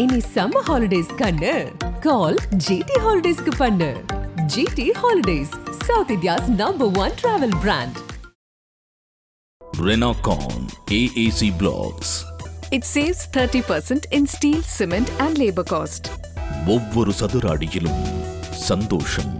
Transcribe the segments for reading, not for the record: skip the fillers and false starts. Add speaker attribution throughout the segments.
Speaker 1: இனி summer holidays கண்ணு call GT Holidays க்கு பண்ணு. GT Holidays, South India's #1 travel brand.
Speaker 2: Renocon AAC Blocks.
Speaker 3: It saves 30% in steel, cement and labor cost.
Speaker 2: ஒவ்வொரு சதுர அடியிலும் சந்தோஷம்.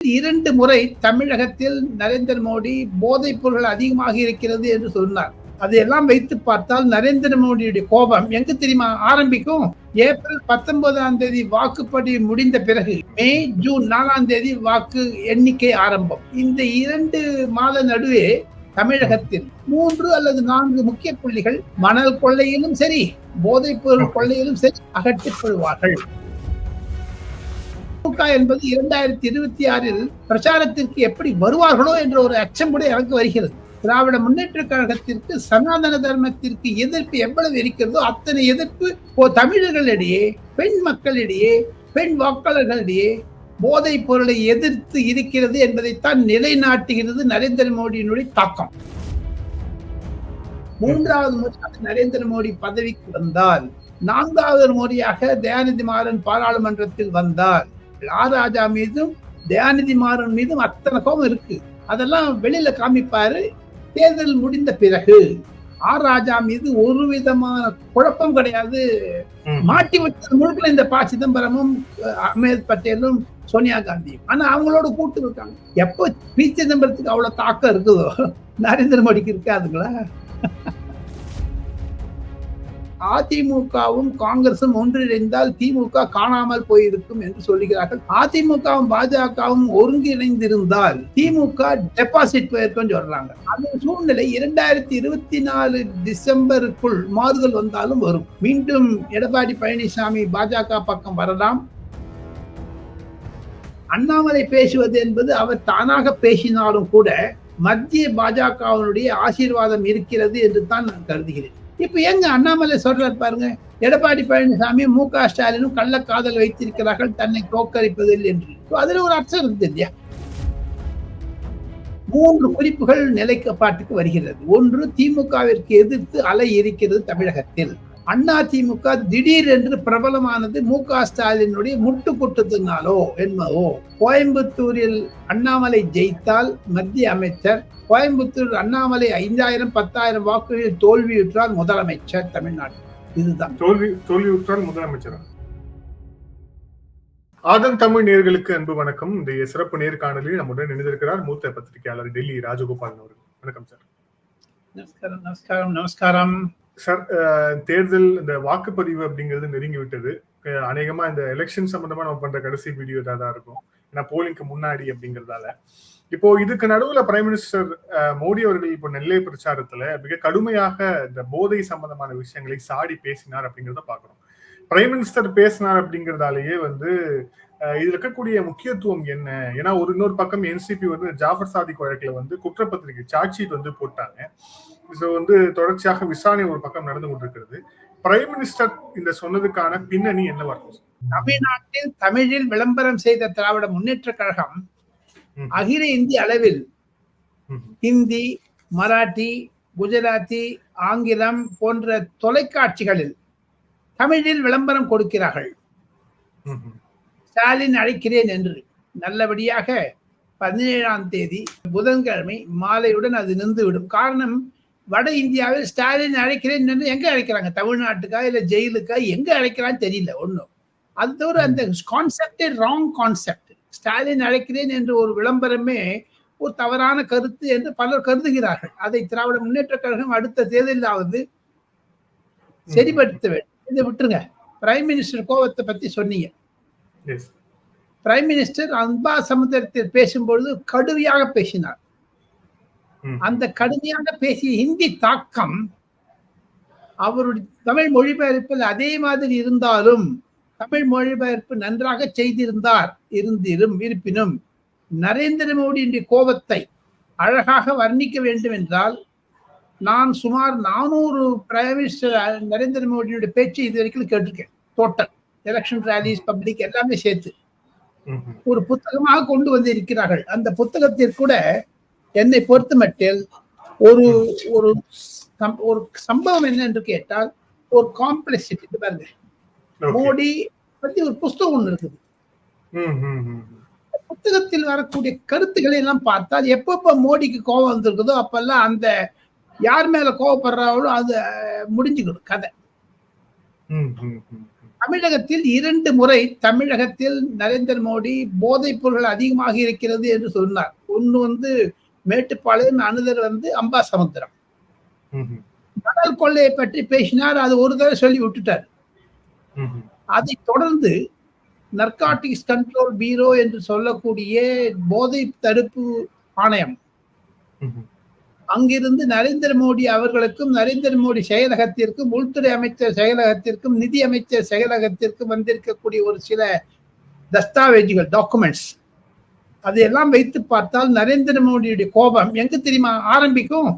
Speaker 4: 2 முறை தமிழகத்தில் நரேந்திர மோடி போதைப் பொருள் அதிகமாக இருக்கிறது என்று சொன்னார். அதையெல்லாம் வைத்து பார்த்தால் நரேந்திர மோடியுடைய கோபம் எங்கு தெரியுமா ஆரம்பிக்கும்? ஏப்ரல் 19ஆம் தேதி வாக்குப்பதிவு முடிந்த பிறகு மே ஜூன் 4ஆம் தேதி வாக்கு எண்ணிக்கை ஆரம்பம். இந்த 2 மாத நடுவே தமிழகத்தில் 3 அல்லது 4 முக்கிய புள்ளிகள் மணல் கொள்ளையிலும் சரி, போதைப் பொருள் கொள்ளையிலும் சரி அகற்றப்படுவார்கள். திமுக என்பது 2026 பிரச்சாரத்திற்கு எப்படி வருவார்களோ என்ற ஒரு அச்சம் கூட எனக்கு வருகிறது. திராவிட முன்னேற்ற கழகத்திற்கு சனாதன தர்மத்திற்கு எதிர்ப்பு எவ்வளவு இருக்கிறதோ அத்தனை எதிர்ப்பு தமிழர்களிடையே, பெண் மக்களிடையே, பெண் வாக்காளர்களிடையே போதைப் பொருளை எதிர்த்து இருக்கிறது என்பதைத்தான் நிலைநாட்டுகிறது நரேந்திர மோடியினுடைய தாக்கம். 3வது முறையாக நரேந்திர மோடி பதவிக்கு வந்தால், 4வது முறையாக தயாநிதி மாறன் பாராளுமன்றத்தில் வந்தால், ஆர் ராஜா மீதும் தயாநிதி மாறன் மீதும் அத்தனை கோபம் இருக்கு. அதெல்லாம் வெளியில காமிப்பாரு. தேர்தல் முடிந்த பிறகு ஆர் ராஜா மீது ஒரு விதமான குழப்பம் கிடையாது. மாட்டி வச்சது முழுக்க இந்த ப. சிதம்பரமும் அஹமத் பட்டேலும் சோனியா காந்தியும். ஆனா அவங்களோட கூட்டு இருக்காங்க. எப்போ பி. சிதம்பரத்துக்கு அவ்வளவு தாக்கம் இருக்குதோ நரேந்திர மோடிக்கு இருக்காதுங்களா? அதிமுகவும் காங்கிரசும் ஒன்றிணைந்தால் திமுக காணாமல் போயிருக்கும் என்று சொல்லுகிறார்கள். அதிமுகவும் பாஜகவும் ஒருங்கிணைந்திருந்தால் திமுக டெபாசிட் போயிருக்கும் சொல்றாங்க. அந்த சூழ்நிலை 2024 டிசம்பருக்குள் மாறுதல் வந்தாலும் வரும். மீண்டும் எடப்பாடி பழனிசாமி பாஜக பக்கம் வரலாம். அண்ணாமலை பேசுவது என்பது அவர் தானாக பேசினாலும் கூட மத்திய பாஜகவினுடைய ஆசீர்வாதம் இருக்கிறது என்று தான் நான் கருதுகிறேன். இப்ப எங்க அண்ணாமலை சொல்றாரு பாருங்க, எடப்பாடி பழனிசாமி மு.க. ஸ்டாலினும் கள்ள காதல் வைத்திருக்கிறார்கள் தன்னை தோற்கடிப்பதில் என்று. அதுல ஒரு அர்த்தம் இருக்குது இல்லையா? 3 குறிப்புகள் நிலைப்பாட்டுக்கு வருகிறது. 1, திமுகவிற்கு எதிர்த்து அலை இருக்கிறது தமிழகத்தில். அண்ணா திமுக திடீர் என்று பிரபலமானது மு.க. ஸ்டாலினுடைய முட்டுக்குட்டத்தினாலோ என்னவோ. கோயம்புத்தூரில் அண்ணாமலை ஜெயித்தால் மத்திய அமைச்சர், கோயம்புத்தூர் அண்ணாமலை 5000 10,000 வாக்குகளில் தோல்வியுற்றால் முதலமைச்சர் தமிழ்நாட்டில். இதுதான்
Speaker 5: தோல்வியுற்றால் முதலமைச்சர். ஆதன் தமிழ் நேயர்களுக்கு அன்பு வணக்கம். இந்த சிறப்பு நேர்காணலில் நம்முடன் இணைந்திருக்கிறார் மூத்த பத்திரிகையாளர் டெல்லி ராஜகோபாலன் அவர்கள். வணக்கம் சார்.
Speaker 4: நமஸ்காரம் நமஸ்காரம் நமஸ்காரம்
Speaker 5: சார். தேர்தல் இந்த வாக்குப்பதிவு அப்படிங்கிறது நெருங்கி விட்டது. அநேகமா இந்த எலெக்ஷன் சம்பந்தமா நம்ம பண்ற கடைசி வீடியோ தான் இருக்கும். ஏன்னா போலிங்க்கு முன்னாடி அப்படிங்கிறதால இப்போ இதுக்கு நடுவுல பிரைம் மினிஸ்டர் மோடி அவர்கள் இப்போ நெல்லை பிரச்சாரத்துல மிக கடுமையாக இந்த போதை சம்பந்தமான விஷயங்களை சாடி பேசினார் அப்படிங்கிறத பாக்குறோம். பிரைம் மினிஸ்டர் பேசினார் அப்படிங்கிறதாலேயே இதுல இருக்கக்கூடிய முக்கியத்துவம் என்ன? ஏன்னா இன்னொரு பக்கம் என்சிபி ஜாஃபர் சாதிக் வழக்குல குற்றப்பத்திரிகை சார்ஜ் ஷீட் போட்டாங்க. ஸோ தொடர்ச்சியாக விசாரணை ஒரு பக்கம் நடந்து கொண்டிருக்கிறது. பிரைம் மினிஸ்டர் இந்த சொன்னதுக்கான பின்னணி என்னவா இருக்கும்?
Speaker 4: தமிழ்நாட்டில் தமிழில் விளம்பரம் செய்த திராவிட முன்னேற்ற கழகம் அகில இந்திய அளவில் ஹிந்தி, மராட்டி, குஜராத்தி, ஆங்கிலம் போன்ற தொலைக்காட்சிகளில் தமிழில் விளம்பரம் கொடுக்கிறார்கள். ஸ்டாலின் அழைக்கிறேன் என்று நல்லபடியாக 17ஆம் தேதி புதன்கிழமை மாலையுடன் அது நின்றுவிடும். காரணம், வட இந்தியாவில் ஸ்டாலின் அழைக்கிறேன் என்று எங்க அழைக்கிறாங்க? தமிழ்நாட்டுக்கா இல்ல ஜெயிலுக்கா? எங்க அழைக்கிறான்னு தெரியல. ஒண்ணும் அது தவிர அந்த கான்செப்டே ராங் கான்செப்ட். ஸ்டாலின் அழைக்கிறேன் என்று ஒரு விளம்பரமே ஒரு தவறான கருத்து என்று பலர் கருதுகிறார்கள். அதை திராவிட முன்னேற்ற கழகம் அடுத்த தேர்தலாவது சரிபடுத்த வேண்டும். இதை விட்டுருங்க. பிரைம் மினிஸ்டர் கோவத்தை பத்தி சொன்னீங்க. பிரைம் மினிஸ்டர் அன்பா சமுத்திரத்தில் பேசும்பொழுது கடுமையாக பேசினார். அந்த கடுமையாக பேசிய ஹிந்தி தாக்கம் அவருடைய தமிழ் மொழிபெயர்ப்பில் அதே மாதிரி இருந்தாலும், தமிழ் மொழிபெயர்ப்பு நன்றாக இருப்பினும் நரேந்திர மோடியின் கோபத்தை அழகாக வர்ணிக்க வேண்டும் என்றால், நான் சுமார் 400 பிரைம் மினிஸ்டர் நரேந்திர மோடியுடைய பேச்சு இது வரைக்கும் கேட்டிருக்கேன். டோட்டல் எலெக்ஷன் ரேலிஸ், பப்ளிக் எல்லாமே சேர்த்து ஒரு புத்தகமாக கொண்டு வந்து இருக்கிறார்கள். அந்த புத்தகத்தில் கூட என்னை பொறுத்த மட்டில் ஒரு சம்பவம் என்ன என்று கேட்டால், ஒரு காம்ப்ளெக்சிட்டி பாருங்க. மோடி பத்தி ஒரு புஸ்தகம் ஒண்ணு இருக்குது.
Speaker 5: ம், ம், ம்.
Speaker 4: புத்தகத்தில் வரக்கூடிய கருத்துக்களை எல்லாம் பார்த்தால் எப்பப்ப மோடிக்கு கோபம் வந்திருக்குதோ அப்பெல்லாம் அந்த யார் மேல கோபப்படுறாங்களோ அது முடிஞ்சுக்கணும் கதை.
Speaker 5: ம், ம், ம்.
Speaker 4: தமிழகத்தில் 2 முறை தமிழகத்தில் நரேந்திர மோடி போதைப் பொருள் அதிகமாக இருக்கிறது என்று சொன்னார். ஒண்ணு மேட்டுப்பாளையம், அனுதர் அம்பாசமுத்திரம்.
Speaker 5: ம், ம்.
Speaker 4: மணல் கொள்ளையை பற்றி பேசினார். அது ஒரு தடவை சொல்லி விட்டுட்டார்.
Speaker 5: ம், ம்.
Speaker 4: அதை தொடர்ந்து நர்காட்டிக்ஸ் கண்ட்ரோல் பீரோ என்று சொல்லக்கூடிய போதை தடுப்பு ஆணையம்
Speaker 5: ம், ம்.
Speaker 4: அங்கிருந்து நரேந்திர மோடி அவர்களுக்கும் நரேந்திர மோடி செயலகத்திற்கும் உள்துறை அமைச்சர் செயலகத்திற்கும் நிதி அமைச்சர் செயலகத்திற்கும் வந்திருக்கக்கூடிய ஒரு சில தஸ்தாவேஜுகள் டாக்குமெண்ட்ஸ் அதையெல்லாம் வைத்து பார்த்தால் நரேந்திர மோடியுடைய கோபம் எங்க தெரியுமா ஆரம்பிக்கும்?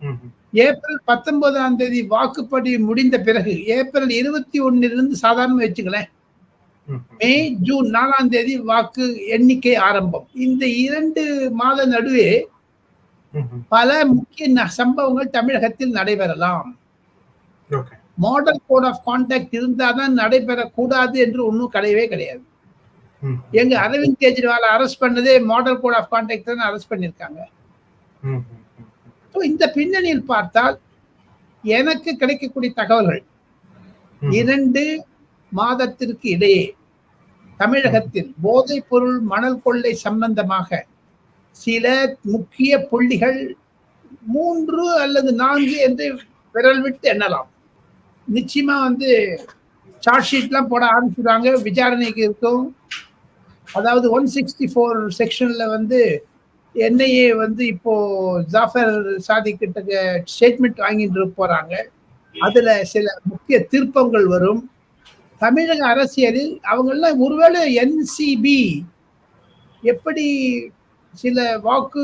Speaker 5: ம், ம்.
Speaker 4: ஏப்ரல் 19ஆம் தேதி வாக்குப்பதிவு முடிந்த பிறகு ஏப்ரல் 21 சாதாரண வச்சுங்களேன்,
Speaker 5: ம், ம்.
Speaker 4: மே ஜூன் 4ஆம் தேதி வாக்கு எண்ணிக்கை ஆரம்பம். இந்த 2 மாத நடுவே
Speaker 5: ம், ம்.
Speaker 4: பல முக்கிய சம்பவங்கள் தமிழகத்தில் நடைபெறலாம்.
Speaker 5: Okay.
Speaker 4: Model code of contact இருந்தாதான் நடைபெறக்கூடாது என்று ஒன்றும் கிடையவே கிடையாது.
Speaker 5: ம்,
Speaker 4: எங்க அரவிந்த் கெஜ்ரிவால் அரெஸ்ட் பண்ணதே மாடல் கோட் ஆஃப் கான்டாக்ட் தான் அரெஸ்ட் பண்ணியிருக்காங்க.
Speaker 5: ம், ம், ம்.
Speaker 4: இந்த பின்னணியில் பார்த்தால் எனக்கு கிடைக்கக்கூடிய தகவல்கள்
Speaker 5: ம்.
Speaker 4: 2 மாதத்திற்கு இடையே தமிழகத்தில் போதைப் பொருள் மணல் கொள்ளை சம்பந்தமாக சில முக்கிய புள்ளிகள் 3 அல்லது 4 என்று விரல் விட்டு எண்ணலாம். நிச்சயமா சார்ஜ் ஷீட்லாம் போட ஆரம்பிச்சுடுவாங்க, விசாரணைக்கு இருக்கும். அதாவது 164 செக்ஷன்ல என்ஐஏ இப்போ ஜாஃபர் சாதிக் கிட்ட ஸ்டேட்மெண்ட் வாங்கிட்டு போறாங்க. அதுல சில முக்கிய திருப்பங்கள் வரும். தமிழக அரசியலில் அவங்கெல்லாம் ஒருவேளை என்சிபி எப்படி சில வாக்கு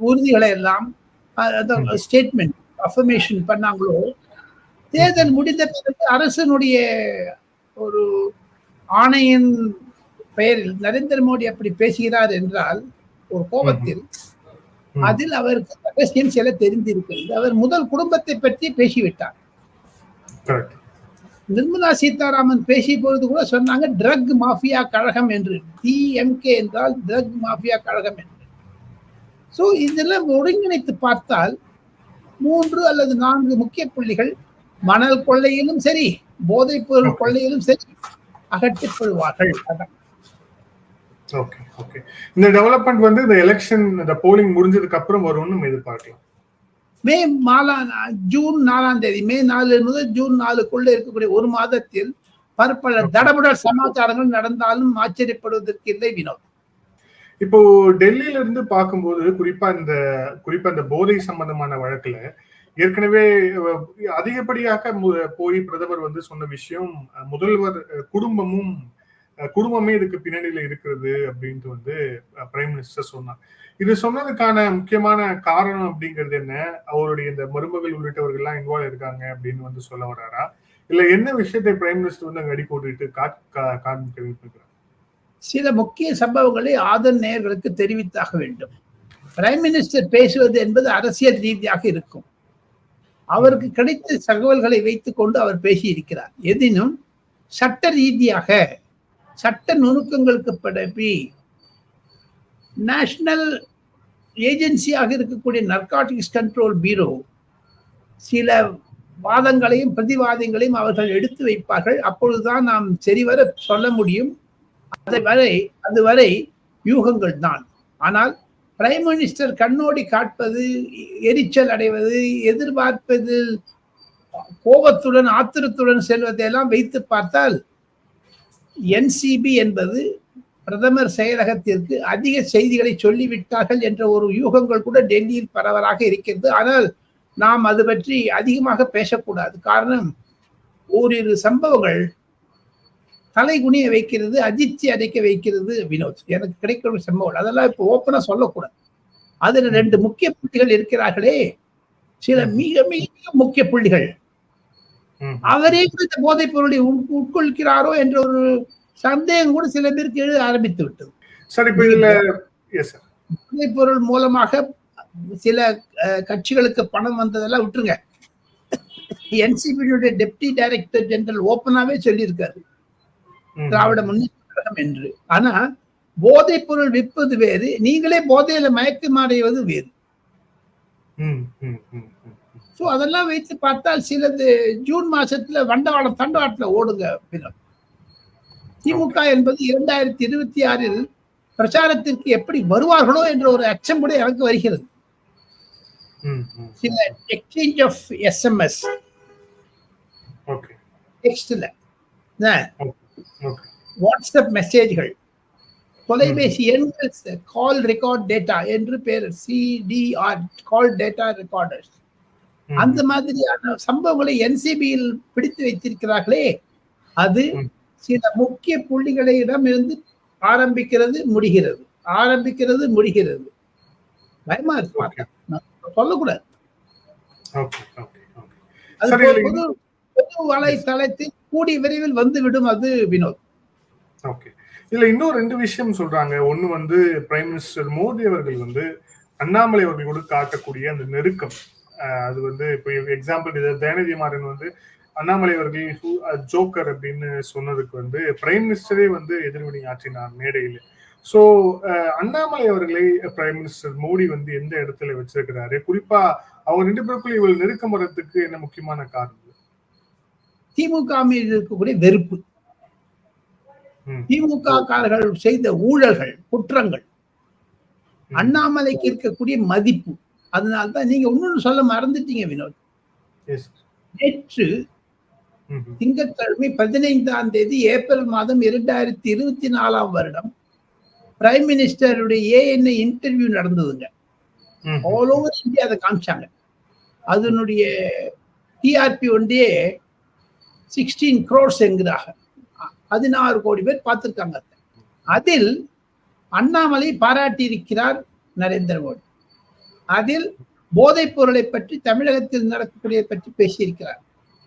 Speaker 4: உறுதிகளை எல்லாம் ஸ்டேட்மெண்ட் அஃபர்மேஷன் பண்ணாங்களோ, தேர்தல் முடிந்த பிறகு அரசனுடைய ஒரு ஆணையின் பெயரில் நரேந்திர மோடி அப்படி பேசுகிறார் என்றால் ஒரு கோபத்தில் அதில் அவருக்கு ரகசியம் சில தெரிந்திருக்கிறது. அவர் முதல் குடும்பத்தை பற்றி பேசிவிட்டார். நிர்மலா சீதாராமன் பேசிய பொழுது கூட சொன்னாங்க ட்ரக் மாஃபியா கழகம் என்று. டிஎம்கே என்றால் ட்ரக் மாஃபியா கழகம் என்று. சோ இதெல்லாம் ஒருங்கிணைத்து பார்த்தால் 3 அல்லது 4 முக்கிய புள்ளிகள் மணல் கொள்ளையிலும் சரி போதைப் பொருள் கொள்ளையிலும் சரி அகற்றப்படுவார்கள்.
Speaker 5: Okay, okay. இந்த டெவலப்மெண்ட் இந்த எலெக்ஷன் இந்த போலிங் முடிஞ்சதுக்கு அப்புறம் வரும்னு எதிர்பார்க்கலாம்.
Speaker 4: ஜூன் 4ஆம் தேதி மே 4 முதல் ஜூன் 4க்குள்ள இருக்கக்கூடிய ஒரு மாதத்தில் பற்பல தடபுடல் சமாச்சாரங்கள் நடந்தாலும் ஆச்சரியப்படுவதற்கு இல்லை வினோத்.
Speaker 5: இப்போ டெல்லியில இருந்து பார்க்கும்போது குறிப்பா இந்த போதை சம்பந்தமான வழக்குல ஏற்கனவே அதிகப்படியாக போய் பிரதமர் சொன்ன விஷயம் முதல்வர் குடும்பமே இதுக்கு பின்னணியில இருக்கிறது அப்படின்ட்டு பிரைம் மினிஸ்டர் சொன்னார். இது சொன்னதுக்கான முக்கியமான காரணம் அப்படிங்கிறது என்ன? அவருடைய இந்த மருமகள் உள்ளிட்டவர்கள் எல்லாம் இன்வால்வ் இருக்காங்க அப்படின்னு சொல்ல வர்றாரா, இல்ல என்ன விஷயத்தை பிரைம் மினிஸ்டர் அங்க அடி போட்டுட்டு காண்பிக்க விரும்புகிறார்?
Speaker 4: சில முக்கிய சம்பவங்களை ஆதன் நேயர்களுக்கு தெரிவித்தாக வேண்டும். பிரைம் மினிஸ்டர் பேசுவது என்பது அரசியல் ரீதியாக இருக்கும். அவருக்கு கிடைத்த தகவல்களை வைத்துக் கொண்டு அவர் பேசியிருக்கிறார். எதினும் சட்ட ரீதியாக சட்ட நுணுக்கங்களுக்கு படப்பி நேஷனல் ஏஜென்சியாக இருக்கக்கூடிய நர்காட்டிக்ஸ் கண்ட்ரோல் பீரோ சில வாதங்களையும் பிரதிவாதங்களையும் அவர்கள் எடுத்து வைப்பார்கள். அப்பொழுதுதான் நாம் சரிவர சொல்ல முடியும். அதுவரை யூகங்கள் தான். ஆனால் பிரைம் மினிஸ்டர் கண்ணோடி காட்பது, எரிச்சல் அடைவது, எதிர்பார்ப்பதில் கோபத்துடன் ஆத்திரத்துடன் செல்வதையெல்லாம் வைத்து பார்த்தால் என்சிபி என்பது பிரதமர் செயலகத்திற்கு அதிக செய்திகளை சொல்லிவிட்டார்கள் என்ற ஒரு யூகங்கள் கூட டெல்லியில் பரவலாக இருக்கிறது. ஆனால் நாம் அது பற்றி அதிகமாக பேசக்கூடாது. காரணம், ஓரிரு சம்பவங்கள் தலைகுனிய வைக்கிறது, அதிர்ச்சி அடைக்க வைக்கிறது. வினோத், எனக்கு கிடைக்கிற சம்பவங்கள் அதெல்லாம் இப்போ ஓப்பனா சொல்லக்கூடாது. அதுல 2 முக்கிய புள்ளிகள் இருக்கிறார்களே, சில மிக மிக முக்கிய புள்ளிகள். அவரே இந்த போதைப் பொருளை உட்கொள்கிறாரோ என்ற ஒரு சந்தேகம் கூட சில பேருக்கு எழுத ஆரம்பித்து விட்டது. போதைப் பொருள் மூலமாக சில கட்சிகளுக்கு பணம் வந்ததெல்லாம் விட்டுருங்க. என்சிபியுடைய டெப்டி டைரக்டர் ஜெனரல் ஓப்பனாவே சொல்லியிருக்காரு திராவிட முன்னேற்ற கழகம் என்று. ஆனா போதைப் பொருள் விற்பது வேறு, நீங்களே போதையில மயக்கமடைவது வேறு. சோ அதெல்லாம் வைத்து பார்த்தால் சிலது ஜூன் மாசத்துல வண்டவாளம் தண்டவாளத்துல ஓடுங்க. திமுக என்பது 2026 பிரச்சாரத்திற்கு எப்படி வருவார்களோ என்ற ஒரு அச்சம் கூட எனக்கு வருகிறது. சில எக்ஸ்சேஞ்ச் ஆஃப் SMS டெக்ஸ்ட்ல வாட்ஸ்அப் மெசேஜ்கள், தொலைபேசி எண்கள், கால் ரெக்கார்ட் டேட்டா என்று பேர் CDR, கால் டேட்டா ரெக்கார்டர்ஸ், அந்த மாதிரியான சம்பவங்களை NCBயில் பிடித்து வைத்திருக்கிறார்களே, அது சில முக்கிய புள்ளிகளிடம் இருந்து ஆரம்பிக்கிறது முடிகிறது. பயமா இருக்கு, சொல்லக்கூடாது. பொது வலைத்தளத்தில் கூடிய விரைவில் வந்துவிடும் அது வினோத்.
Speaker 5: இதுல இன்னும் 2 விஷயம் சொல்றாங்க. ஒண்ணு வந்து பிரைம் மினிஸ்டர் மோடி அவர்கள் அண்ணாமலை அவர்களோடு காட்டக்கூடிய அந்த நெருக்கம், அது இப்போ எக்ஸாம்பிள் தயாநிதி மாறன் அண்ணாமலை அவர்கள் ஜோக்கர் அப்படின்னு சொன்னதுக்கு பிரைம் மினிஸ்டரே எதிர்வினை ஆற்றினார் மேடையில். சோ அண்ணாமலை அவர்களை பிரைம் மினிஸ்டர் மோடி எந்த இடத்துல வச்சிருக்கிறாரு? குறிப்பா அவங்க 2 பேருக்குள்ள இவ்வளவு நெருக்கம் வர்றதுக்கு என்ன முக்கியமான காரணம்?
Speaker 4: திமுக மீது இருக்கக்கூடிய வெறுப்பு, திமுக காரர்கள் செய்த ஊழல்கள், குற்றங்கள், அண்ணாமலைக்கு இருக்கக்கூடிய மதிப்பு. அதனால்தான் நீங்க இன்னொன்னு சொல்ல மறந்துட்டீங்க வினோத். நேற்று திங்கட்கிழமை 15ஆம் தேதி ஏப்ரல் மாதம் 2024 வருடம் பிரைம் மினிஸ்டருடைய ANI இன்டர்வியூ நடந்ததுங்க. ஆல் ஓவர் இந்தியா அதை காமிச்சாங்க. அதனுடைய TRP ஒன்றே 16 crores என்கிறாங்க. 16 கோடி பேர் பார்த்திருக்காங்க. அதில் அண்ணாமலை பாராட்டி இருக்கிறார் நரேந்திர மோடி. அதில் போதைப் பொருளை பற்றி, தமிழகத்தில் நடக்கக்கூடிய பற்றி பேசியிருக்கிறார்.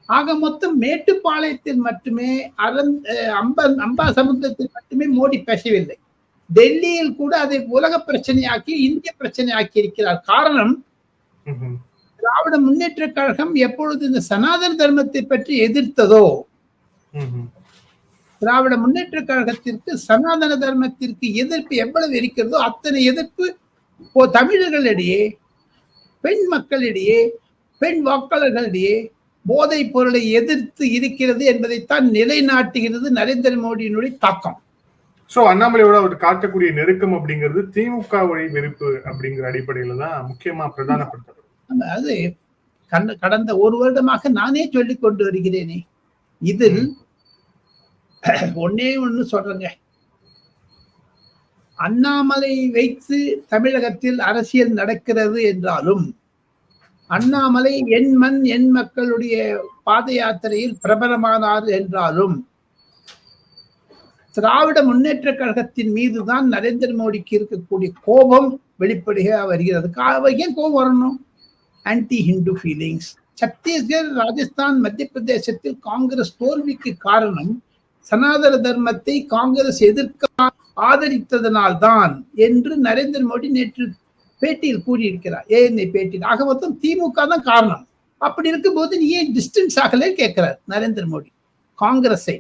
Speaker 4: ஆக மொத்தம் மேட்டுப்பாளையத்தில் மட்டுமே, அம்பா சமுத்திரத்தில் மட்டுமே மோடி பேசவில்லை. டெல்லியில் கூட அதை உலக பிரச்சனையாக்கி, இந்திய பிரச்சனையாக்கி இருக்கிறார். காரணம், திராவிட முன்னேற்ற கழகம் எப்பொழுது இந்த சனாதன தர்மத்தை பற்றி எதிர்த்ததோ, திராவிட முன்னேற்ற கழகத்திற்கு சனாதன தர்மத்திற்கு எதிர்ப்பு எவ்வளவு இருக்கிறதோ அத்தனை எதிர்ப்பு தமிழர்களிடையே, பெண் மக்களிடையே, பெண் வாக்காளர்களிடையே போதைப் பொருளை எதிர்த்து இருக்கிறது என்பதைத்தான் நிலைநாட்டுகிறது நரேந்திர மோடியினுடைய தாக்கம்.
Speaker 5: சோ அண்ணாமலையோட அவர் காட்டக்கூடிய நெருக்கம் அப்படிங்கிறது திமுக வழி வெறுப்பு அப்படிங்கிற அடிப்படையில தான் முக்கியமா பிரதானப்படுத்தப்படும்.
Speaker 4: அது கடந்த 1 வருடமாக நானே சொல்லிக் கொண்டு வருகிறேனே. இதில் ஒன்னே ஒண்ணு சொல்றேங்க, அண்ணாமலை வைத்து தமிழகத்தில் அரசியல் நடக்கிறது என்றாலும், அண்ணாமலை என் மண் என் மக்களுடைய பாத யாத்திரையில் பிரபலமானார் என்றாலும், திராவிட முன்னேற்ற கழகத்தின் மீதுதான் நரேந்திர மோடிக்கு இருக்கக்கூடிய கோபம் வெளிப்படையாக வருகிறது. ஏன் கோபம் வரணும்? Anti Hindu feelings. சத்தீஸ்கர், ராஜஸ்தான், மத்திய பிரதேசத்தில் காங்கிரஸ் தோல்விக்கு காரணம் சனாதன தர்மத்தை காங்கிரஸ் எதிர்க்க ஆதரித்ததனால்தான் என்று நரேந்திர மோடி நேற்று பேட்டியில் கூறியிருக்கிறார், ANI பேட்டியில். ஆக மொத்தம் திமுக தான் காரணம். அப்படி இருக்கும்போது நீ ஏன் டிஸ்டன்ஸ் ஆகல கேட்கிறார் நரேந்திர மோடி. காங்கிரஸை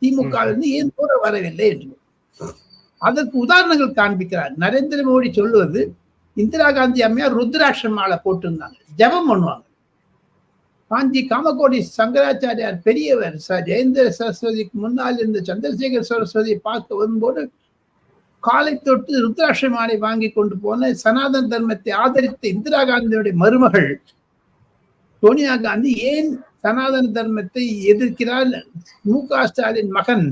Speaker 4: திமுக ஏன் தூர வரவில்லை என்று அதற்கு உதாரணங்கள் காண்பிக்கிறார். நரேந்திர மோடி சொல்லுவது, இந்திரா காந்தி அம்மையார் ருத்ராட்ச மாலை போட்டிருந்தாங்க, ஜபம் பண்ணுவாங்க. காஞ்சி காமகோடி சங்கராச்சாரியார் பெரியவர் ஜெயேந்திர சரஸ்வதிக்கு முன்னால் இருந்த சந்திரசேகர் சரஸ்வதியை பார்க்க வரும்போது காலை தொட்டு ருத்ராட்ச மாலை வாங்கி கொண்டு போன சனாதன தர்மத்தை ஆதரித்த இந்திரா காந்தியுடைய மருமகள் சோனியா காந்தி ஏன் சனாதன தர்மத்தை எதிர்க்கிறார்? MK ஸ்டாலின் மகன்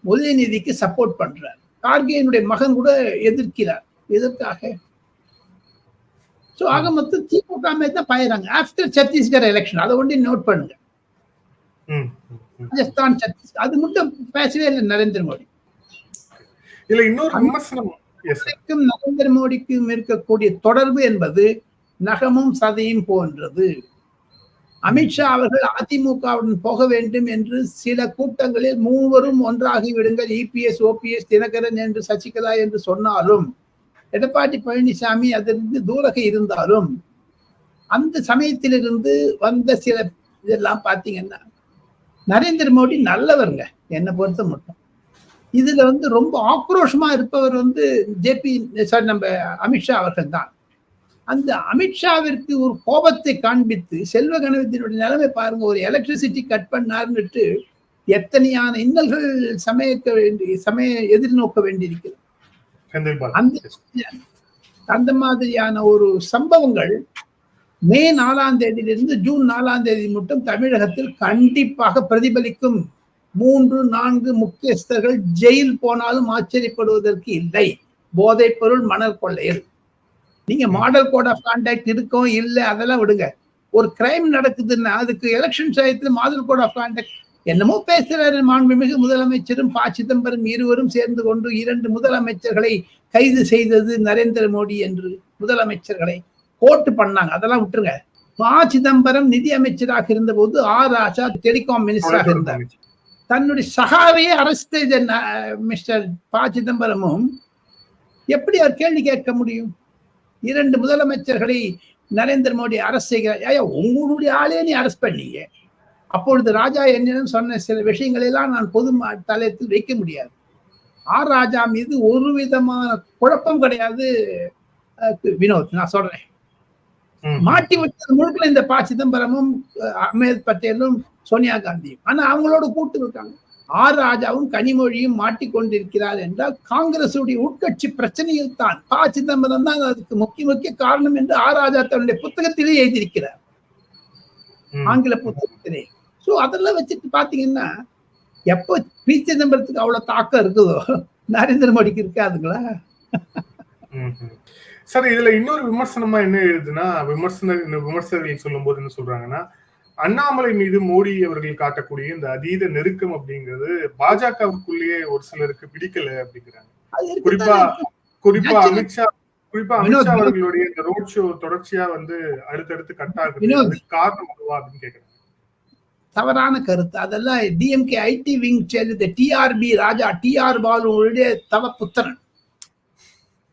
Speaker 4: உதயநிதிக்கு சப்போர்ட் பண்றார். கார்கேயனுடைய மகன் கூட எதிர்க்கிறார். எதற்காக? சோ ஆக மொத்தம் திமுக தான் பாயிறாங்க. ஆஃப்டர் சத்தீஸ்கர் எலெக்ஷன் அதை ஒண்டி நோட் பண்ணுங்க. ராஜஸ்தான், சத்தீஸ்கர் அது மட்டும் பேசவே இல்லை நரேந்திர மோடி.
Speaker 5: இல்ல இன்னொரு விமர்சனம்,
Speaker 4: நரேந்திர மோடிக்கும் இருக்கக்கூடிய தொடர்பு என்பது நகமும் சதையும் போன்றது. அமித்ஷா அவர்கள் அதிமுகவுடன் போக வேண்டும் என்று சில கூட்டங்களில் மூவரும் ஒன்றாகி விடுங்கள், EPS, OPS, தினகரன் என்று சசிகலா என்று சொன்னாலும், எடப்பாடி பழனிசாமி அதிலிருந்து தூரக இருந்தாலும், அந்த சமயத்திலிருந்து வந்த சில இதெல்லாம் பாத்தீங்கன்னா நரேந்திர மோடி நல்லவருங்க என்னை பொறுத்த மட்டும். இதுல ரொம்ப ஆக்ரோஷமா இருப்பவர் நம்ம அமித்ஷா அவர்கள் தான். அந்த அமித்ஷாவிற்கு ஒரு கோபத்தை காண்பித்து செல்வ கணபதியினுடைய நிலைமை பாருங்க. ஒரு எலக்ட்ரிசிட்டி கட் பண்ணாருன்னுட்டு எத்தனையான இன்னல்கள் எதிர்நோக்க வேண்டியிருக்கிறது. அந்த மாதிரியான ஒரு சம்பவங்கள் மே 4ஆம் தேதியிலிருந்து ஜூன் 4ஆம் தேதி மட்டும் தமிழகத்தில் கண்டிப்பாக பிரதிபலிக்கும். 3-4 முக்கியஸ்தர்கள் ஜெயில் போனாலும் ஆச்சரியப்படுவதற்கு இல்லை. போதைப் பொருள், மணல் கொள்ளையர். நீங்க மாடல் கோட் ஆஃப் கான்டாக்ட் இருக்கும் இல்ல அதெல்லாம் விடுங்க. ஒரு கிரைம் நடக்குதுன்னா அதுக்கு எலெக்ஷன் சமயத்துல மாடல் கோட் ஆஃப் கான்டாக்ட் என்னமோ பேசுறாரு. மாண்புமிகு முதலமைச்சரும் ப. சிதம்பரம் இருவரும் சேர்ந்து கொண்டு 2 முதலமைச்சர்களை கைது செய்தது நரேந்திர மோடி என்று முதலமைச்சர்களை கோட்டு பண்ணாங்க. அதெல்லாம் விட்டுருங்க. ப. சிதம்பரம் நிதி அமைச்சராக இருந்த போது ஆர் ராஜா டெலிகாம் மினிஸ்டராக இருந்தார். தன்னுடைய சகாவையே அரஸ்ட் செய்த மிஸ்டர் ப. சிதம்பரமும் எப்படி அவர் கேள்வி கேட்க முடியும்? 2 முதலமைச்சர்களை நரேந்திர மோடி அரஸ்ட் செய்கிறார். உங்களுடைய ஆளே நீ அரஸ்ட் பண்ணீங்க. அப்பொழுது ராஜா என்னிடம் சொன்ன சில விஷயங்களை எல்லாம் நான் பொது தளத்தில் வைக்க முடியாது. ஆர் ராஜா மீது ஒரு விதமான குழப்பம் கிடையாது வினோத். நான் சொல்றேன், மாட்டி வச்சது முழுக்க இந்த ப. சிதம்பரமும் அஹமத் பட்டேலும் சோனியா காந்தியும். ஆனா அவங்களோட கூட்டு இருக்காங்க. ஆர் ராஜாவும் கனிமொழியும் மாட்டிக்கொண்டிருக்கிறார் என்றால் காங்கிரஸ் உட்கட்சி பிரச்சனையில் தான். ப. சிதம்பரம் தான் அதுக்கு முக்கிய காரணம் என்று ஆர் ராஜா தன்னுடைய புத்தகத்திலே எழுதியிருக்கிறார், ஆங்கில புத்தகத்திலே. சோ அதெல்லாம் வச்சுட்டு பாத்தீங்கன்னா எப்ப பி. சிதம்பரத்துக்கு அவ்வளவு தாக்கம் இருக்குதோ நரேந்திர மோடிக்கு இருக்காதுங்களா?
Speaker 5: சார், இதுல இன்னொரு விமர்சனமா என்ன எழுதுன்னா, விமர்சகர்கள் சொல்லும் போது என்ன சொல்றாங்கன்னா, அண்ணாமலை மீது மோடி அவர்கள் காட்டக்கூடிய இந்த அதீத நெருக்கம் அப்படிங்கிறது பாஜகவுக்குள்ளேயே ஒரு சிலருக்கு பிடிக்கல அப்படிங்கிறாங்க. குறிப்பா அமித்ஷா அவர்களுடைய இந்த ரோட் ஷோ தொடர்ச்சியா அடுத்தடுத்து கட் ஆகுது. காரணம் அதுவா அப்படின்னு கேக்குறாங்க.
Speaker 4: தவறான கருத்து. அதெல்லாம் டிஎம்கே ஐடி விங் சேர்ந்த டிஆர்பி ராஜா, டிஆர் பாலுடைய தவப்புத்திரன்.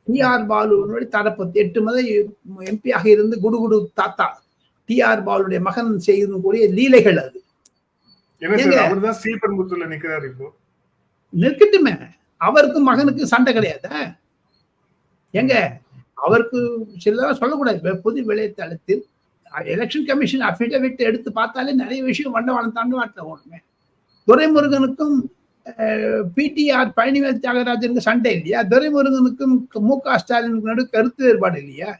Speaker 4: டிஆர் பாலுடைய தரப்பு 8 முறை எம்பியாக இருந்து குடுகுடு தாத்தா டிஆர் பாலுடைய மகன் செய்யக்கூடிய லீலைகள் அது.
Speaker 5: அவர்தான் ஸ்ரீபெரும்புத்தூர்ல நிக்கிறாரு. இப்போ
Speaker 4: நிற்கட்டுமே, அவருக்கும் மகனுக்கு சண்டை கிடையாது. எங்க அவருக்கு சில சொல்லக்கூடாது. பொது வலைத்தளத்தில் எலெக்ஷன் கமிஷன் அபிடவிட் எடுத்து பார்த்தாலே நிறைய விஷயம் வண்டவாளம் தாண்டவாட்டில் ஓடுமே. துரைமுருகனுக்கும் பிடிஆர் பழனிவேல் தியாகராஜனுக்கு சண்டை இல்லையா? துரைமுருகனுக்கும் மு.க. ஸ்டாலினுக்கு நடு கருத்து வேறுபாடு இல்லையா?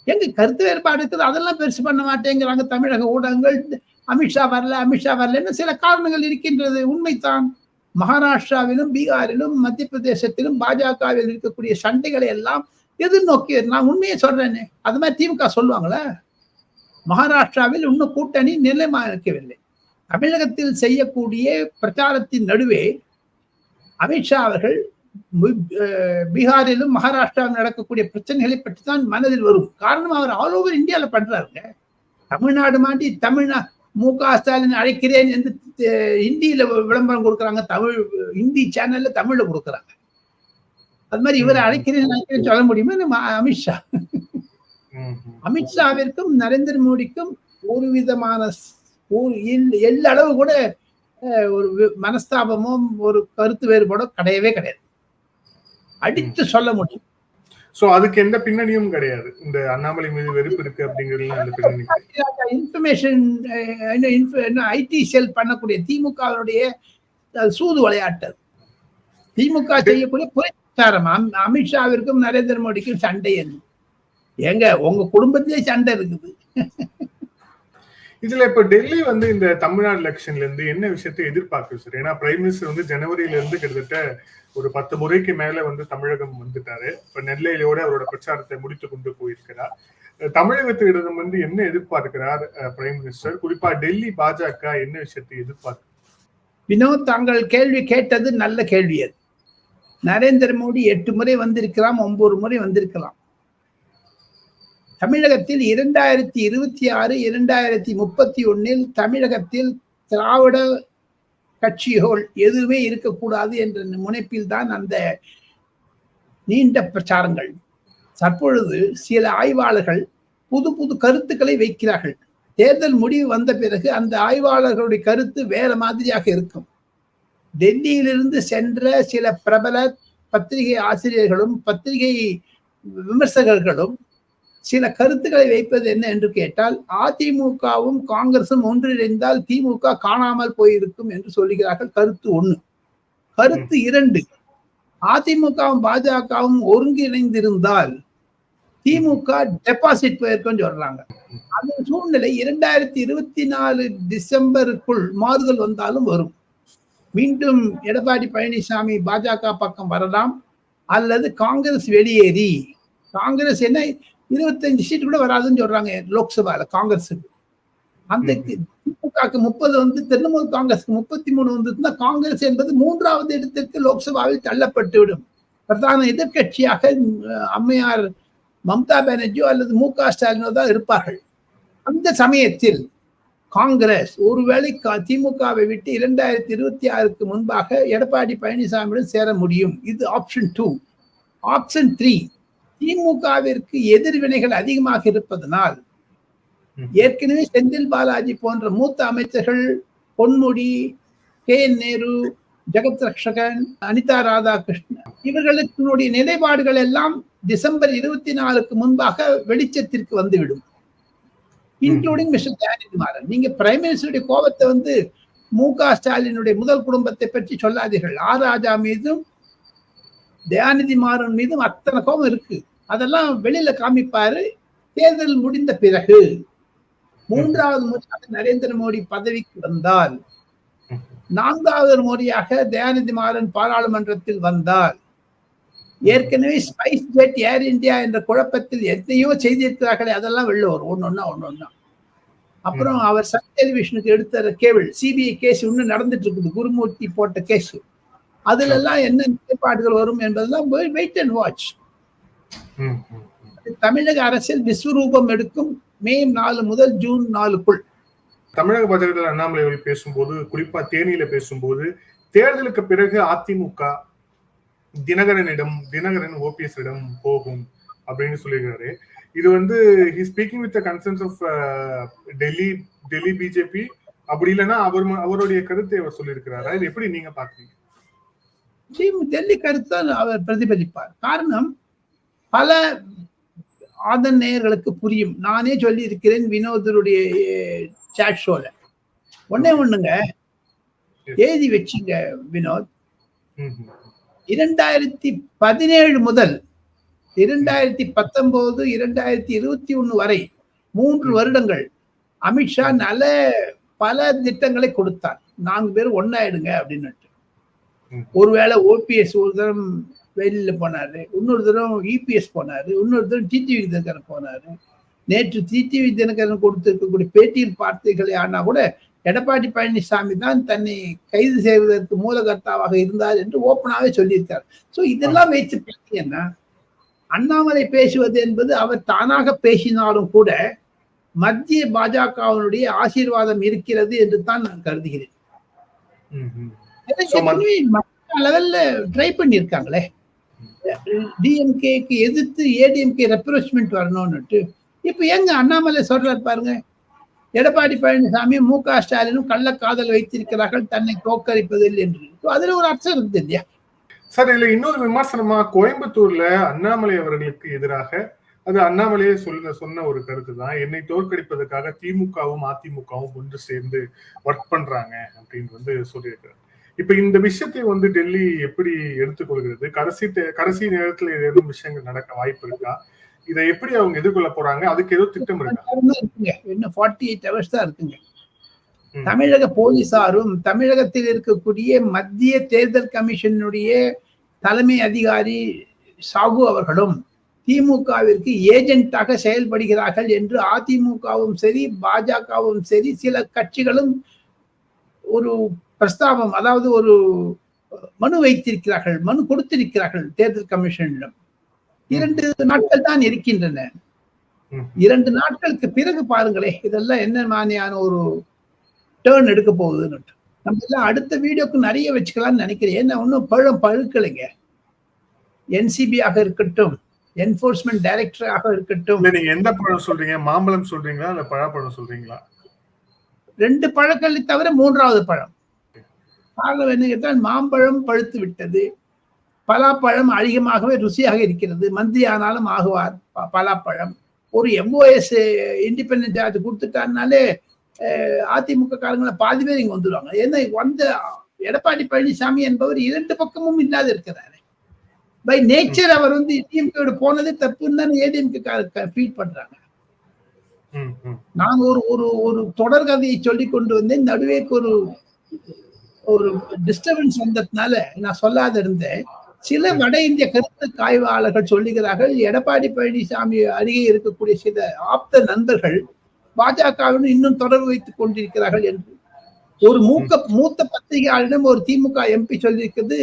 Speaker 4: எங்க கருத்து வேறுபாடு இருக்குது, அதெல்லாம் பெருசு பண்ண மாட்டேங்கிறாங்க தமிழக ஊடகங்கள். அமித்ஷா வரலன்னு சில காரணங்கள் இருக்கின்றது, உண்மைத்தான். மகாராஷ்டிராவிலும் பீகாரிலும் மத்திய பிரதேசத்திலும் பாஜகவில் இருக்கக்கூடிய சண்டைகளை எல்லாம் எதிர்நோக்கி நான் உண்மையை சொல்றேனே. அது மாதிரி திமுக சொல்லுவாங்களே, மகாராஷ்டிராவில் இன்னும் கூட்டணி நிலைமாக்கவில்லை. தமிழகத்தில் செய்யக்கூடிய பிரச்சாரத்தின் நடுவே அமித்ஷா அவர்கள் பீகாரிலும் மகாராஷ்டிராவில் நடக்கக்கூடிய பிரச்சனைகளை பற்றி தான் மனதில் வரும். காரணம் அவர் ஆல் ஓவர் இந்தியாவில் பண்றாருங்க. தமிழ்நாடு மாண்டி மு.க. ஸ்டாலின் அழைக்கிறேன் என்று ஹிந்தியில விளம்பரம் கொடுக்குறாங்க, ஹிந்தி சேனல்ல தமிழ்ல கொடுக்குறாங்க. அது மாதிரி இவரை அழைக்கிறேன் சொல்ல முடியுமா அமித்ஷா? அமித்ஷாவிற்கும் நரேந்திர மோடிக்கும் ஒரு விதமான எல்லளவு கூட ஒரு மனஸ்தாபமோ ஒரு கருத்து வேறுபாடோ கிடையவே கிடையாது. அடித்து சொல்ல முடியும்.
Speaker 5: சோ அதுக்கு எந்த பின்னணியும் கிடையாது. இந்த அண்ணாமலை மீது வெறுப்பு இருக்கு அப்படிங்கிறது
Speaker 4: இன்ஃபர்மேஷன் ஐடி செல் பண்ணக்கூடிய திமுகவுடைய சூது விளையாட்டு. திமுக செய்யக்கூடிய பிரச்சாரம் அமித்ஷாவிற்கும் நரேந்திர மோடிக்கும் சண்டை என்ன? ஏங்க உங்க குடும்பத்திலே சண்டை இருக்குது.
Speaker 5: இதுல இப்ப டெல்லி இந்த தமிழ்நாடு எலெக்ஷன்ல இருந்து என்ன விஷயத்தை எதிர்பார்க்குது சார்? ஏன்னா பிரைம் மினிஸ்டர் ஜனவரியில இருந்து கிட்டத்தட்ட ஒரு 10 முறைக்கு மேல தமிழகம் வந்துட்டாரு. இப்ப நெல்லையிலோட அவரோட பிரச்சாரத்தை முடித்து கொண்டு போயிருக்கிறார். தமிழகத்திடம் என்ன எதிர்பார்க்கிறார் பிரைம் மினிஸ்டர்? குறிப்பா டெல்லி பாஜக என்ன விஷயத்தை எதிர்பார்க்கு?
Speaker 4: வினோத், தாங்கள் கேள்வி கேட்டது நல்ல கேள்வி. அது நரேந்திர மோடி 8 முறை வந்திருக்கலாம், 9 முறை வந்திருக்கலாம். தமிழகத்தில் 2026, 2031 தமிழகத்தில் திராவிட கட்சிகள் எதுவுமே இருக்கக்கூடாது என்ற முனைப்பில் தான் அந்த நீண்ட பிரச்சாரங்கள். தற்பொழுது சில ஆய்வாளர்கள் புது புது கருத்துக்களை வைக்கிறார்கள். தேர்தல் முடிவு வந்த பிறகு அந்த ஆய்வாளர்களுடைய கருத்து வேற மாதிரியாக இருக்கும். டெல்லியிலிருந்து சென்ற சில பிரபல பத்திரிகை ஆசிரியர்களும் பத்திரிகை விமர்சகர்களும் சில கருத்துக்களை வைப்பது என்ன என்று கேட்டால், அதிமுகவும் காங்கிரசும் ஒன்றிணைந்தால் திமுக காணாமல் போயிருக்கும் என்று சொல்லுகிறார்கள். கருத்து 1. கருத்து 2, அதிமுகவும் பாஜகவும் ஒருங்கிணைந்திருந்தால் திமுக டெபாசிட் போயிருக்கும் சொல்றாங்க. அந்த சூழ்நிலை 2024 டிசம்பருக்குள் மாறுதல் வந்தாலும் வரும். மீண்டும் எடப்பாடி பழனிசாமி பாஜக பக்கம் வரலாம், அல்லது காங்கிரஸ் வெளியேறி, காங்கிரஸ் என்ன 25 சீட் கூட வராதுன்னு சொல்றாங்க லோக்சபால காங்கிரஸுக்கு. அந்த திமுகக்கு 30 வந்து திரிணாமுல் காங்கிரஸுக்கு 33 வந்துன்னா காங்கிரஸ் என்பது 3வது இடத்திற்கு லோக்சபாவில் தள்ளப்பட்டு விடும். பிரதான எதிர்கட்சியாக அம்மையார் மம்தா பானர்ஜியோ அல்லது மு.க. ஸ்டாலினோ தான் இருப்பார்கள். அந்த சமயத்தில் காங்கிரஸ் ஒருவேளை திமுகவை விட்டு 2026க்கு முன்பாக எடப்பாடி பழனிசாமியுடன் சேர முடியும். இது ஆப்ஷன் 2. ஆப்ஷன் 3, திமுகவிற்கு எதிர்வினைகள் அதிகமாக இருப்பதனால் ஏற்கனவே செந்தில் பாலாஜி போன்ற மூத்த அமைச்சர்கள், பொன்முடி, கே.என். நேரு, ஜெகத் ரக்ஷகன், அனிதா ராதாகிருஷ்ணன், இவர்களுடைய நிலைப்பாடுகள் எல்லாம் டிசம்பர் 24க்கு முன்பாக வெளிச்சத்திற்கு வந்துவிடும். Including mister Dayanidhi Maran. நீங்க பிரைம் மினிஸ்டருடைய கோபத்தை வந்து மு.க. ஸ்டாலினுடைய முதல் குடும்பத்தை பற்றி சொல்லாதீர்கள். ஆர் ராஜா மீதும் தயாநிதி மாறன் மீதும் அத்தனை கோபம் இருக்கு. அதெல்லாம் வெளியில காமிப்பாரு. தேர்தல் முடிந்த பிறகு 3வது முறையாக நரேந்திர மோடி பதவிக்கு வந்தால், 4வது முறையாக தயாநிதி மாறன் பாராளுமன்றத்தில் வந்தால், ஏற்கனவே ஸ்பைஸ் ஜெட் ஏர் இந்தியா என்ற குழப்பத்தில் எத்தனையோ செய்திருக்கிறார்களே, அதெல்லாம் வெளில வரும் ஒன்னொன்னா. அப்புறம் அவர் சன் டெலிவிஷனுக்கு எடுத்த கேபிள் சிபிஐ கேஸ் இன்னும் நடந்துட்டு இருக்குது. குருமூர்த்தி போட்ட கேஸ், அதுல எல்லாம் என்ன நிலைப்பாடுகள் வரும் என்பதெல்லாம் வெயிட் அண்ட் வாட்ச். தமிழக அரசியல் விஸ்வரூபம் எடுக்கும் மே 4 முதல் ஜூன் 4க்குள்.
Speaker 5: தமிழக பாஜகத்தில் அண்ணாமலை பேசும்போது, குறிப்பா தேனியில பேசும்போது, தேர்தலுக்கு பிறகு அதிமுக தினகரன் ஓபிஎஸ் இடம் போகும் அப்படின்னு சொல்லியிருக்காரு. இது வந்து speaking with concerns of Delhi BJP, அப்படி இல்லைன்னா அவருடைய கருத்தை அவர் சொல்லியிருக்கிறாரா? இது எப்படி நீங்க பாக்குறீங்க?
Speaker 4: டெல்லி கருத்து தான் அவர் பிரதிபலிப்பார். காரணம், பல ஆதன் நேயர்களுக்கு புரியும். நானே சொல்லி இருக்கிறேன் வினோதருடைய சாட் ஷோல. ஒண்ணுங்க எழுதி வச்சுங்க வினோத். 2017 முதல் 2019, 2021 வரை 3 வருடங்கள் அமித்ஷா பல திட்டங்களை கொடுத்தார். 4 பேர் ஒன்னாயிடுங்க அப்படின்னு. ஒருவேளை ஓபிஎஸ் ஒரு தரம் வெளியில போனாரு, இன்னொரு தரம் இபிஎஸ் போனாரு, இன்னொரு தரம் டிடிவி தினகரன் போனாரு. நேற்று டிடிவி தினகரன் கொடுத்திருக்கக்கூடிய பேட்டியில் பார்த்தீர்களே, ஆனா கூட எடப்பாடி பழனிசாமி தான் தன்னை கைது செய்வதற்கு மூலகர்த்தாவாக இருந்தார் என்று ஓப்பனாவே சொல்லியிருக்கார். சோ இதெல்லாம் வைத்து பார்த்தீங்கன்னா, அண்ணாமலை பேசுவது என்பது அவர் தானாக பேசினாலும் கூட மத்திய பாஜகவினுடைய ஆசீர்வாதம் இருக்கிறது என்று தான் நான் கருதுகிறேன். லெவல்ல ட்ரை பண்ணிருக்காங்களே, டிஎம்கேக்கு எதிர்த்து ஏடிஎம்கே ரெப்ரோச்மெண்ட் வரணும்னுட்டு. இப்ப எங்க அண்ணாமலை சொல்றாரு பாருங்க, எடப்பாடி பழனிசாமி மு.க. ஸ்டாலினும் கள்ளக்காதல் வைத்திருக்கிறார்கள் தன்னை தோற்கடிப்பதில் என்று. அதுல ஒரு அர்த்தம் இருக்குது இல்லையா
Speaker 5: சார்? இதுல இன்னொரு விமர்சனமா, கோயம்புத்தூர்ல அண்ணாமலை அவர்களுக்கு எதிராக, அது அண்ணாமலையே சொன்ன ஒரு கருத்து தான், என்னை தோற்கடிப்பதற்காக திமுகவும் அதிமுகவும் ஒன்று சேர்ந்து ஒர்க் பண்றாங்க அப்படின்னு சொல்லியிருக்காரு. இப்ப இந்த விஷயத்தை டெல்லி எப்படி எடுத்துக்கொள்கிறது? கடைசி நேரத்துல ஏதேனும் விஷயங்கள் நடக்க வாய்ப்பு இருக்கா? இதை எப்படி அவங்க எதிர்கொள்ள போறாங்க? அதுக்கு ஏதோ திட்டம் இருக்கா?
Speaker 4: இன்னும் 48 hours தான் இருக்குங்க. தமிழக போலீசாரும் தமிழகத்தில் இருக்கக்கூடிய மத்திய தேர்தல் கமிஷனுடைய தலைமை அதிகாரி சாகு அவர்களும் திமுகவிற்கு ஏஜென்ட்டாக செயல்படுகிறார்கள் என்று அதிமுகவும் சரி பாஜகவும் சரி சில கட்சிகளும் ஒரு பிரஸ்தாபம், அதாவது ஒரு மனு வைத்திருக்கிறார்கள், மனு கொடுத்திருக்கிறார்கள் தேர்தல் கமிஷனிடம். 2 நாட்கள் தான் இருக்கின்றன. 2 நாட்களுக்கு பிறகு பாருங்களே இதெல்லாம் என்ன மாதிரியான ஒரு டேர்ன் எடுக்க போகுதுன்னு. நம்ம எல்லாம் அடுத்த வீடியோக்கு நிறைய வச்சுக்கலாம்னு நினைக்கிறேன். ஏன்னா ஒன்னும் பழுக்கலைங்க. என்சிபியாக இருக்கட்டும், என்போர்ஸ்மெண்ட் டைரக்டராக இருக்கட்டும்.
Speaker 5: இல்ல நீங்க எந்த பழம் சொல்றீங்க? மாம்பழம் சொல்றீங்களா இல்ல பழாப்பழம் சொல்றீங்களா?
Speaker 4: 2 பழங்களை தவிர 3வது பழம். காரணம் என்ன கேட்டால் மாம்பழம் பழுத்து விட்டது, பலாப்பழம் அதிகமாகவே ருசியாக இருக்கிறது, மந்திரி ஆனாலும் ஆகுவார் பலாப்பழம். ஒரு MOS இண்டிபெண்டன்ட் சார்ஜ் கொடுத்துட்டாருனாலே அதிமுக காரங்களை பாதி பேர் இங்க வந்துடுவாங்க. ஏன்னா வந்த எடப்பாடி பழனிசாமி என்பவர் 2 பக்கமும் இல்லாத இருக்கிறாரு. பை நேச்சர் அவர் வந்து டிஎம்கேயோட போனது தப்புன்னு தான் ஏடிஎம்கே ஃபீல் பண்றாங்க. நாங்க ஒரு தொடர் கதையை சொல்லி கொண்டு வந்தேன், நடுவே ஒரு டிஸ்டர்பன்ஸ் வந்ததுனால நான் சொல்லாத இருந்தேன். சில வட இந்திய கருத்து ஆய்வாளர்கள் சொல்லுகிறார்கள், எடப்பாடி பழனிசாமி அருகே இருக்கக்கூடிய சில ஆப்த நண்பர்கள் பாஜகவுடன் இன்னும் தொடர்பு வைத்துக் கொண்டிருக்கிறார்கள் என்று. ஒரு மூத்த பத்திரிகையாளரிடம் ஒரு திமுக MP சொல்லியிருக்கிறது,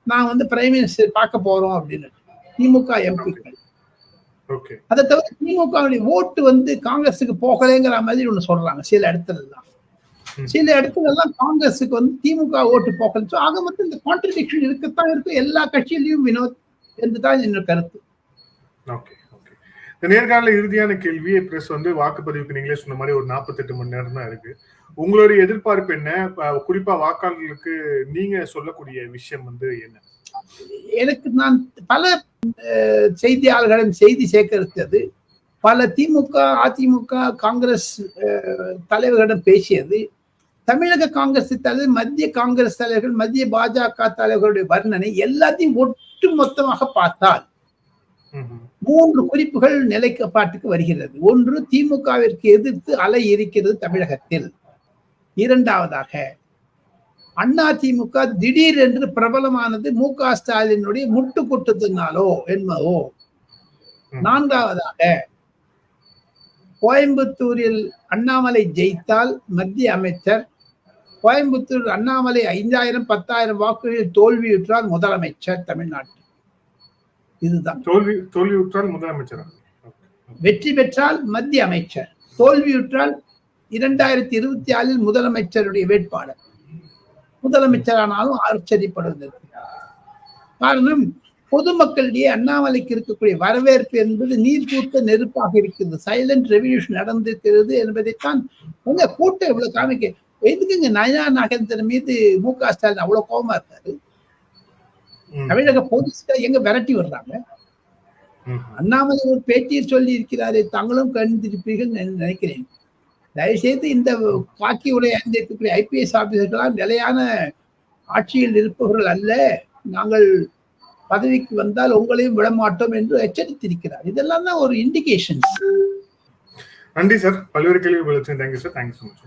Speaker 4: நான் வந்து பிரைம் மினிஸ்டர் பார்க்க போறோம் அப்படின்னு. திமுக எம்பிக்கள் அதை தவிர திமுக ஓட்டு வந்து காங்கிரஸுக்கு போகலைங்கிற மாதிரி ஒண்ணு சொல்றாங்க. சில இடத்துல எல்லாம் காங்கிரஸுக்கு வந்து திமுக ஓட்டு போகல. ஆக மொத்தம் இந்த கான்ட்ரடிக்ஷன் இருக்கத்தான் இருக்கு எல்லா கட்சியிலையும், வினோத், என்றுதான் என்னோட கருத்து.
Speaker 5: நேர்காணல இறுதியான கேள்வி, பிரஸ் வந்து வாக்குப்பதிவுக்கு நீங்களே சொன்ன மாதிரி ஒரு 48 மணி நேரம் தான் இருக்கு. உங்களுடைய எதிர்பார்ப்பு என்ன? குறிப்பா வாக்காளர்களுக்கு நீங்க சொல்லக்கூடிய விஷயம் வந்து என்ன?
Speaker 4: எனக்கு நான் பல செய்தியாளர்களிடம் செய்தி சேகரித்தது, பல திமுக, அதிமுக, காங்கிரஸ் தலைவர்களிடம் பேசியது, தமிழக காங்கிரஸ் தலைவர், மத்திய காங்கிரஸ் தலைவர்கள், மத்திய பாஜக தலைவர்களுடைய வர்ணனை எல்லாத்தையும் ஒட்டு மொத்தமாக பார்த்தால் 3 குறிப்புகள் நிலைப்பாட்டுக்கு வருகிறது. ஒன்று, திமுகவிற்கு எதிர்த்து அலை இருக்கிறது தமிழகத்தில். 2வதாக, அதிமுக திடீர் என்று பிரபலமானது MK ஸ்டாலினுடைய முட்டு கொட்டுத்தினாலோ என்பதோ. 4வதாக, கோயம்புத்தூரில் அண்ணாமலை ஜெயித்தால் மத்திய அமைச்சர், கோயம்புத்தூர் அண்ணாமலை 5000 10,000 வாக்குகளில் தோல்வியுற்றால் முதலமைச்சர் தமிழ்நாட்டில். இதுதான்
Speaker 5: தோல்வியுற்றால் முதலமைச்சர்,
Speaker 4: வெற்றி பெற்றால் மத்திய அமைச்சர், தோல்வியுற்றால் 2024 முதலமைச்சருடைய வேட்பாளர். முதலமைச்சரானாலும் ஆச்சரியப்படுவதற்கு காரணம், பொதுமக்களிடையே அண்ணாமலைக்கு இருக்கக்கூடிய வரவேற்பு என்பது நீர் பூத்த நெருப்பாக இருக்கிறது. சைலண்ட் ரெவல்யூஷன் நடந்திருக்கிறது என்பதைத்தான் உங்க கூட்டம் இவ்வளவு காமிக்க. எதுக்குங்க நயனா நாகேந்திரன் மீது MK ஸ்டாலின் அவ்வளவு கோபமா இருக்காரு? தமிழக போலீஸ்கார் எங்க விரட்டி வர்றாங்க? அண்ணாமலை ஒரு பேட்டியை சொல்லி இருக்கிறாரே, தாங்களும் கண்டிருப்பீர்கள் நினைக்கிறேன். தயவுசெய்து இந்த காக்கி உடை அணிந்திருக்கக்கூடிய IPS ஆபீசர்களால் நிலையான ஆட்சியில் இருப்பவர்கள் அல்ல, நாங்கள் பதவிக்கு வந்தால் உங்களையும் விடமாட்டோம் என்று எச்சரித்திருக்கிறார். இதெல்லாம் தான் ஒரு இண்டிகேஷன்.
Speaker 5: நன்றி சார், பல்வேறு கேள்வி. Thank you sir, thank you so much.